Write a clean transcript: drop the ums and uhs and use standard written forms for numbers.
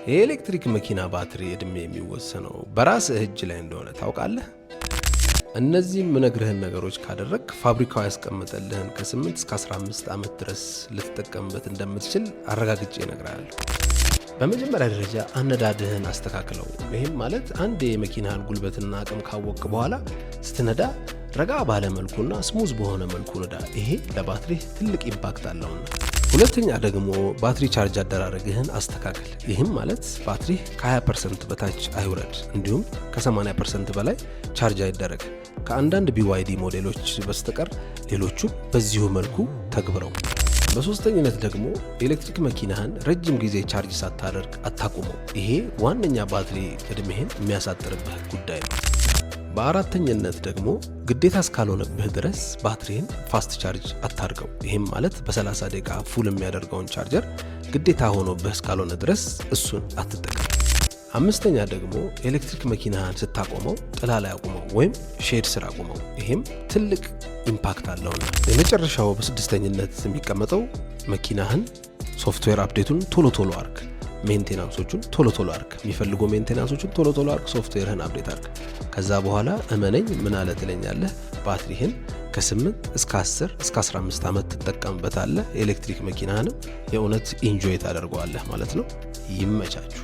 የኤሌክትሪክ መኪና ባትሪ እድሜ የሚወሰነው በራስህ እጅ ላይ እንደሆነ ታውቃለህ? እነዚህም ምነግርህን ነገሮች ካደረግ ፋብሪካው ያስቀመጠልህን ከ8 እስከ 15 ዓመት ድረስ ልትጠቀምበት እንደምትችል አረጋግጬ እነግርሃለሁ። በመጀመሪያ ደረጃ አነዳድህን አስተካክለው። ይህም ማለት አንድ የመኪናህን ጉልበትና አቅም ካወቅ በኋላ ስትነዳ ረጋ ባለ መልኩና ስሙዝ በሆነ መልኩ ነዳ። ይሄ ለባትሪህ ትልቅ ኢምፓክት አለውና። ሁለተኛ ደግሞ ባትሪ ቻርጅ አደራረግህን አስተካክል። ይህም ማለት ባትሪህ ከ20% በታች አይውረድ፣ እንዲሁም ከ80% በላይ ቻርጅ አይደረግ። ከአንዳንድ BYD ሞዴሎች በስተቀር ሌሎቹን በዚሁ መልኩ ተግብረው። በሶስተኝነት ደግሞ ኤሌክትሪክ መኪናህን ረጅም ጊዜ ቻርጅ ሳታደርግ አታቁመው። ይሄ ዋነኛ ባትሪ እድሜህን የሚያሳጥርብህ ጉዳይ ነው። በአራተኝነት ደግሞ ግዴታ እስካልሆነብህ ድረስ ባትሪህን ፋስት ቻርጅ አታርገው። ይህም ማለት በ30 ደቂቃ ፉል የሚያደርገውን ቻርጀር ግዴታ ሆኖብህ እስካልሆነ ድረስ እሱን አትጠቀም። አምስተኛ ደግሞ ኤሌክትሪክ መኪናህን ስታቆመው ጥላ ላይ አቁመው ወይም ሼድ ስር አቁመው። ይህም ትልቅ ኢምፓክት አለውና። የመጨረሻው በስድስተኝነት የሚቀመጠው መኪናህን ሶፍትዌር አፕዴቱን ቶሎ አርግ። ሜንቴናንሶቹን ቶሎ አርግ። የሚፈልጉ ሜንቴናንሶቹን ቶሎ አርግ። ሶፍትዌርህን አፕዴት አርግ። ከዛ በኋላ እመነኝ ምን አለ ትለኛለህ፣ ባትሪህን ከ8 እስከ 10 እስከ 15 ዓመት ትጠቀምበታለህ። ኤሌክትሪክ መኪናህንም የእውነት ኢንጆይ ታደርገዋለህ ማለት ነው። ይመቻችሁ።